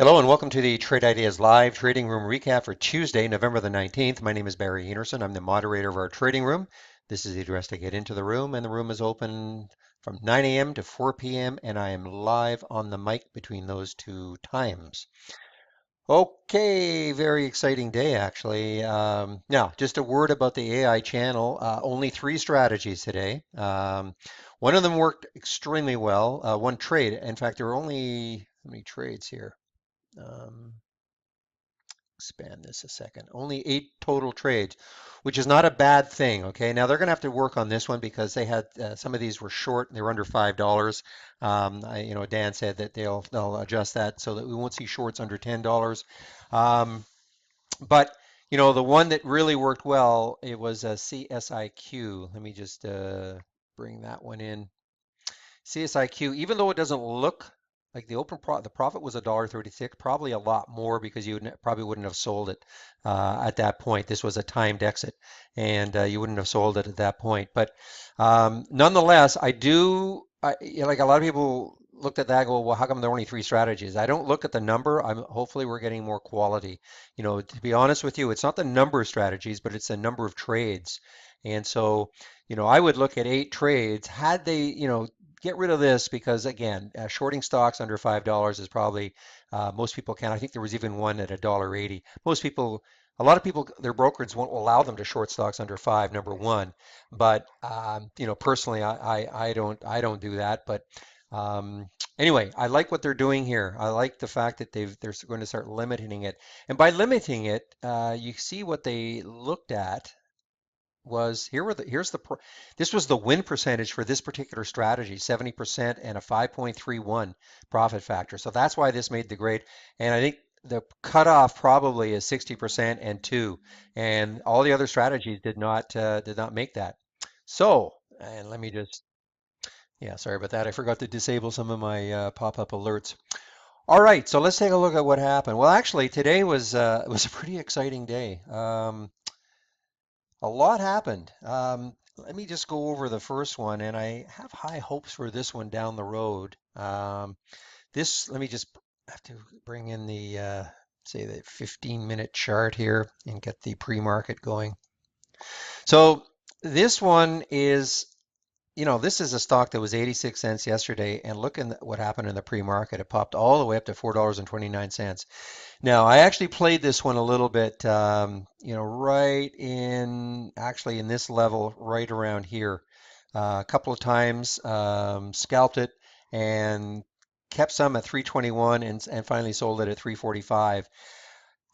Hello and welcome to the Trade Ideas Live Trading Room recap for Tuesday, November the 19th. My name is Barry Enerson. I'm the moderator of our trading room. This is the address to get into the room, and the room is open from 9 a.m. to 4 p.m., and I am live on the mic between those two times. Okay, very exciting day actually. Now, just a word about the AI channel. Only three strategies today. One of them worked extremely well. One trade. In fact, there were only how many trades here? Um, Expand this a second. Only 8 total trades, which is not a bad thing. Okay, now they're going to have to work on this one because they had some of these were short. They were under $5. Dan said that they'll adjust that so that we won't see shorts under $10. Um, but the one that really worked well, it was a CSIQ. Let me just bring that one in. CSIQ, even though it doesn't look like the profit was $1.36, probably a lot more because probably wouldn't have sold it at that point. This was a timed exit, and you wouldn't have sold it at that point. But nonetheless, like a lot of people looked at that and go, well, how come there are only three strategies? I don't look at the number. Hopefully we're getting more quality. To be honest with you, it's not the number of strategies, but it's the number of trades. And so, I would look at 8 trades. Had they, get rid of this because again, shorting stocks under $5 is probably most people can. I think there was even one at $1.80. A lot of people, their brokers won't allow them to short stocks under five. Number one, but personally, I don't do that. But um, anyway, I like what they're doing here. I like the fact that they're going to start limiting it, and by limiting it, you see what they looked at was here were the here's the this was the win percentage for this particular strategy, 70% and a 5.31 profit factor. So that's why this made the grade. And I think the cutoff probably is 60% and 2, and all the other strategies did not make that. So, and let me just yeah, sorry about that. I forgot to disable some of my pop-up alerts. All right, so let's take a look at what happened. Well, actually, today was a pretty exciting day. A lot happened. Let me just go over the first one, and I have high hopes for this one down the road. Let me just have to bring in say the 15-minute chart here and get the pre-market going. So this one is, this is a stock that was 86 cents yesterday, and look at what happened in the pre-market. It popped all the way up to $4.29. Now, I actually played this one a little bit, right actually in this level, right around here, a couple of times, scalped it and kept some at 321 and finally sold it at 345.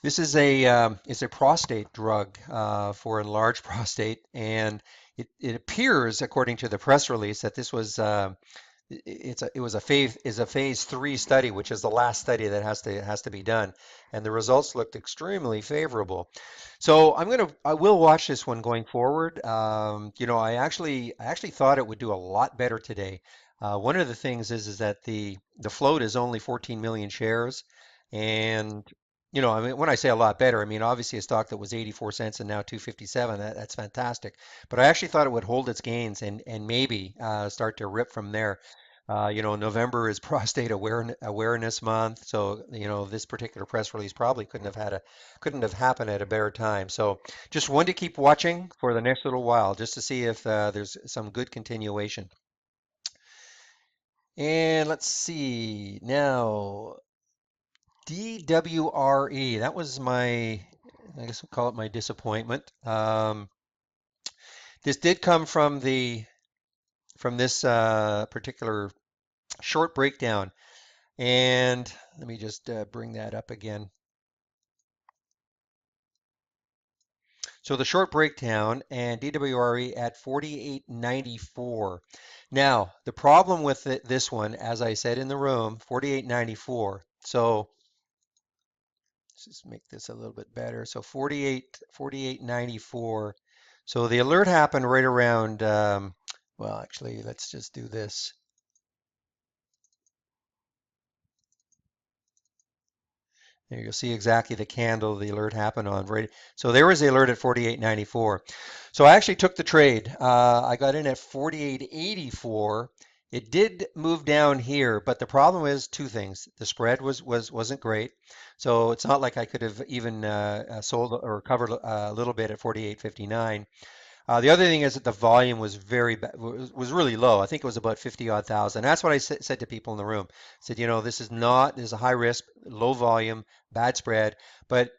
This is it's a prostate drug for enlarged prostate, and it appears, according to the press release, that this was it was a phase 3 study, which is the last study that has to be done, and the results looked extremely favorable. So I will watch this one going forward. I actually thought it would do a lot better today. One of the things is that the float is only 14 million shares, and I mean, when I say a lot better, I mean obviously a stock that was 84 cents and now 257. That's fantastic. But I actually thought it would hold its gains and maybe start to rip from there. November is Prostate Awareness Month, so this particular press release probably couldn't have happened at a better time. So just one to keep watching for the next little while, just to see if there's some good continuation. And let's see now, DWRE. That was I guess we'll call it my disappointment. This did come from this particular short breakdown. And let me just bring that up again. So the short breakdown and DWRE at 48.94. Now, the problem with this one, as I said in the room, 48.94. So let's just make this a little bit better. So 48.94. So the alert happened right around, well, actually, let's just do this. There you'll see exactly the candle the alert happened on. Right. So there was the alert at 48.94. So I actually took the trade. I got in at 48.84, It did move down here, but the problem is two things. The spread wasn't great, so it's not like I could have even sold or covered a little bit at 48.59. The other thing is that the volume was was really low. I think it was about 50 odd thousand. That's what I said to people in the room. I said, this is a high risk, low volume, bad spread. But,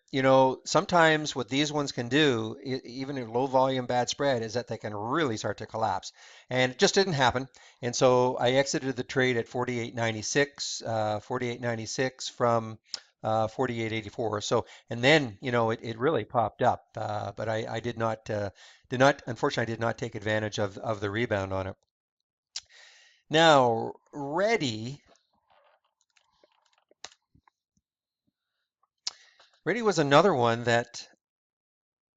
sometimes what these ones can do, even in low volume, bad spread, is that they can really start to collapse. And it just didn't happen. And so I exited the trade at 48.96 from 48.84. So, and then, it really popped up. But I unfortunately, I did not take advantage of the rebound on it. Now, Ready was another one that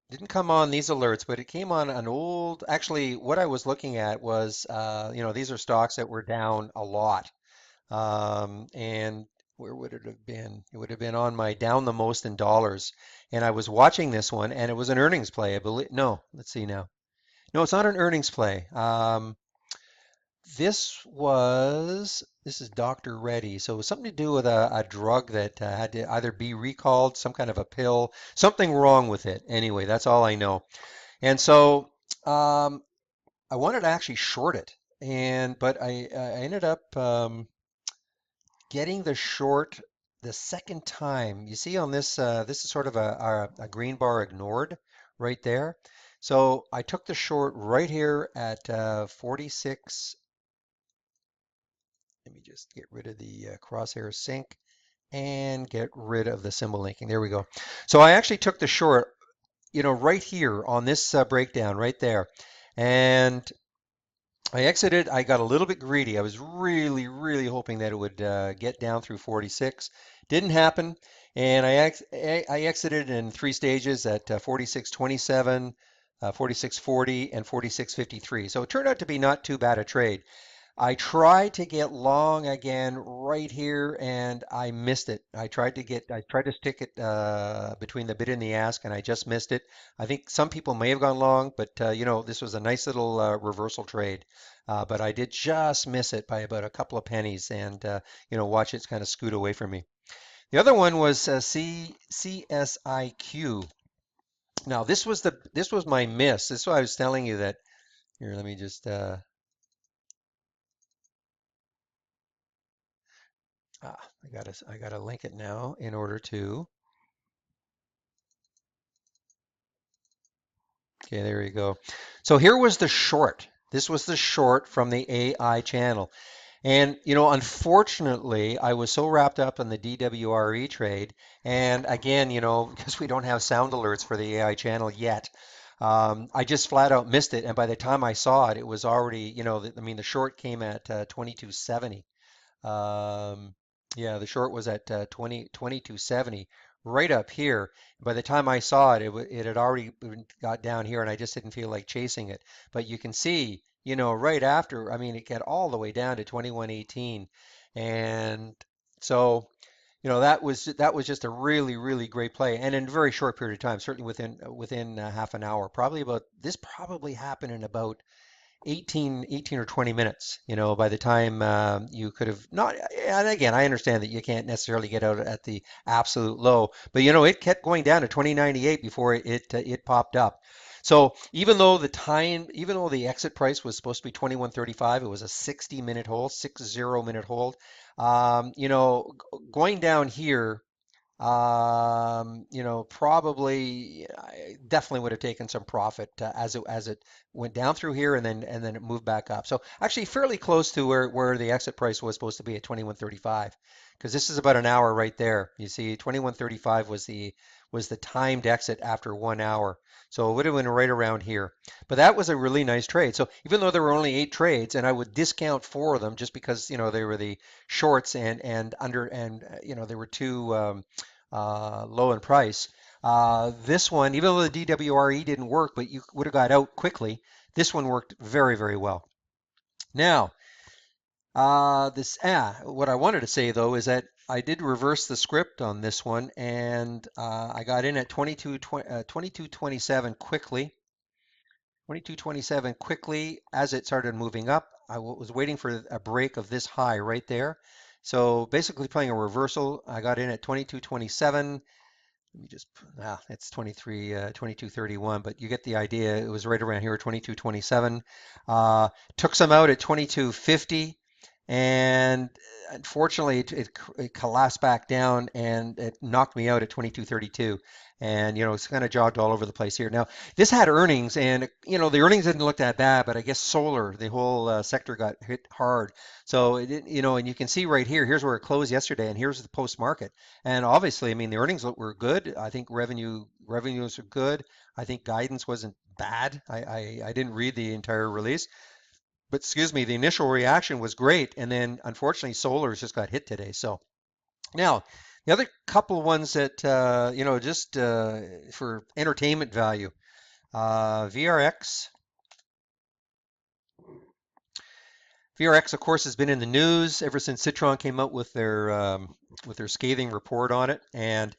didn't come on these alerts, but it came on an old, actually, what I was looking at was, these are stocks that were down a lot. And where would it have been? It would have been on my down the most in dollars. And I was watching this one, and it was an earnings play, I believe. No, let's see now. No, it's not an earnings play. This is Dr. Reddy. So it was something to do with a drug that had to either be recalled, some kind of a pill, something wrong with it. Anyway, that's all I know. And so um, I wanted to actually short it, but I ended up getting the short the second time. You see on this, this is sort of a green bar ignored right there. So I took the short right here at 46. Let me just get rid of the crosshair sync and get rid of the symbol linking. There we go. So I actually took the short, right here on this breakdown right there. And I exited. I got a little bit greedy. I was really, really hoping that it would get down through 46. Didn't happen. And I exited in three stages at 46.27, 46.40, and 46.53. So it turned out to be not too bad a trade. I tried to get long again right here and I missed it. I tried to stick it between the bid and the ask and I just missed it. I think some people may have gone long, but this was a nice little reversal trade. But I did just miss it by about a couple of pennies and watch it kind of scoot away from me. The other one was CSIQ. Now this was my miss. This is why I was telling you that here, let me just I gotta link it now in order to. Okay, there you go. So here was the short. This was the short from the AI channel. And, unfortunately, I was so wrapped up in the DWRE trade. And again, because we don't have sound alerts for the AI channel yet, I just flat out missed it. And by the time I saw it, it was already, I mean, the short came at 22.70. Um, yeah, the short was at 22.70, right up here. By the time I saw it, it had already got down here, and I just didn't feel like chasing it. But you can see, right after, I mean, it got all the way down to 21.18, and so, that was just a really, really great play, and in a very short period of time, certainly within half an hour. Probably happened in about 18 or 20 minutes, by the time you could have not, and again, I understand that you can't necessarily get out at the absolute low, but it kept going down to 20.98 before it popped up. So even though the exit price was supposed to be 21.35, it was a 60-minute hold, 60-minute hold. Going down here probably I definitely would have taken some profit as it went down through here and then it moved back up. So actually fairly close to where the exit price was supposed to be at 21.35, because this is about an hour right there. You see 21.35 was the timed exit after 1 hour. So it would have been right around here. But that was a really nice trade. So even though there were only 8 trades, and I would discount 4 of them just because they were the shorts and under and they were too low in price. This one, even though the DWRE didn't work, but you would have got out quickly, this one worked very, very well. Now, what I wanted to say though is that I did reverse the script on this one, and I got in at 22.27 quickly. 22.27 quickly as it started moving up. was waiting for a break of this high right there. So basically playing a reversal. I got in at 22.27. Let me just, it's 22.31, but you get the idea. It was right around here, 22.27. Uh, Took some out at 22.50, and unfortunately, it collapsed back down and it knocked me out at 22.32. And it's kind of jogged all over the place here. Now, this had earnings, and the earnings didn't look that bad, but I guess solar, the whole sector got hit hard. So it didn't, and you can see right here. Here's where it closed yesterday, and here's the post market. And obviously, I mean, the earnings were good. I think revenues are good. I think guidance wasn't bad. I didn't read the entire release, but excuse me, the initial reaction was great. And then unfortunately, Solar's just got hit today. So now the other couple ones that just for entertainment value, VRX. VRX, of course, has been in the news ever since Citron came out with their scathing report on it, and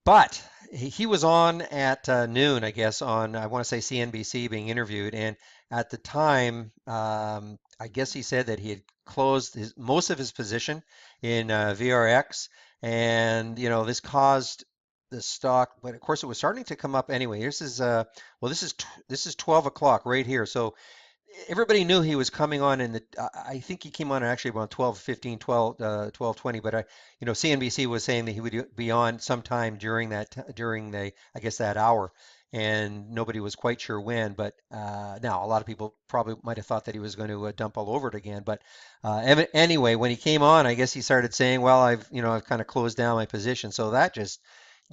but he was on at noon, I guess, on I want to say CNBC being interviewed, and at the time, I guess he said that he had closed most of his position in VRX, and this caused the stock, but of course it was starting to come up anyway. This is 12 o'clock right here, so everybody knew he was coming on in the I think he came on actually around 12:15, 12:20, but CNBC was saying that he would be on sometime during the I guess that hour, and nobody was quite sure when, but now a lot of people probably might have thought that he was going to dump all over it again, but anyway, when he came on, I guess he started saying, well, I've kind of closed down my position, so that just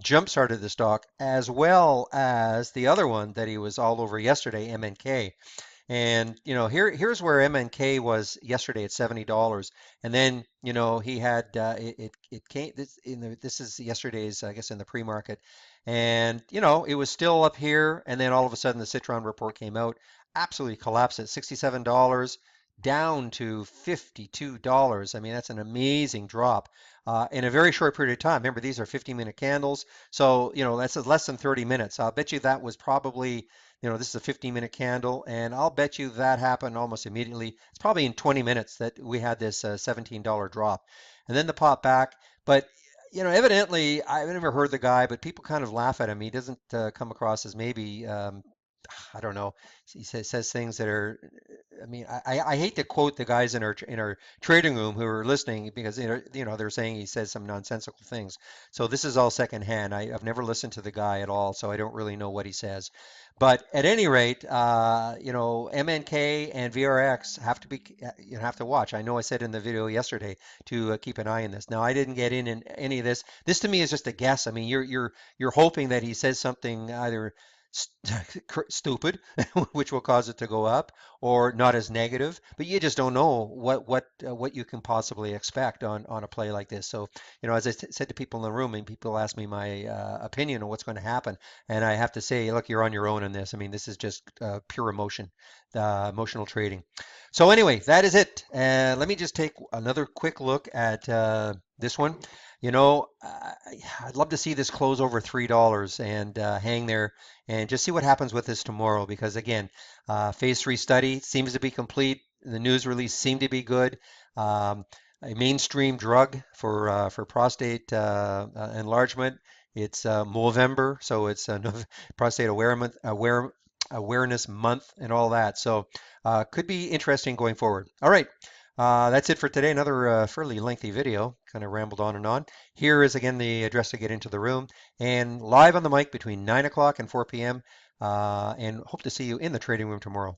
jump started the stock, as well as the other one that he was all over yesterday, MNK. And here's where MNK was yesterday at $70, and then he had it came this is yesterday's I guess in the pre-market, and it was still up here, and then all of a sudden the Citron report came out, absolutely collapsed at $67 down to $52. I mean that's an amazing drop in a very short period of time. Remember these are 50-minute candles, so that's less than 30 minutes. I'll bet you that was probably this is a 15-minute candle, and I'll bet you that happened almost immediately. It's probably in 20 minutes that we had this $17 drop. And then the pop back. But, evidently, I've never heard the guy, but people kind of laugh at him. He doesn't come across as maybe, I don't know. He says things that are, I mean, I hate to quote the guys in our trading room who are listening because they're saying he says some nonsensical things. So this is all secondhand. I've never listened to the guy at all, so I don't really know what he says. But at any rate, MNK and VRX have to be you have to watch. I know I said in the video yesterday to keep an eye on this. Now I didn't get in any of this. This to me is just a guess. I mean, you're hoping that he says something either stupid, which will cause it to go up, or not as negative. But you just don't know what you can possibly expect on a play like this. So as I said to people in the room, and people ask me my opinion on what's going to happen, and I have to say, look, you're on your own in this. I mean, this is just pure emotion, emotional trading. So anyway, that is it. Let me just take another quick look at this one. I'd love to see this close over $3 and hang there and just see what happens with this tomorrow. Because again, phase 3 study seems to be complete. The news release seemed to be good. Um, a mainstream drug for prostate enlargement. It's Movember, so it's prostate awareness month and all that. So could be interesting going forward. All right. That's it for today. Another fairly lengthy video, kind of rambled on and on. Here is again the address to get into the room and live on the mic between 9 o'clock and 4 p.m. And hope to see you in the trading room tomorrow.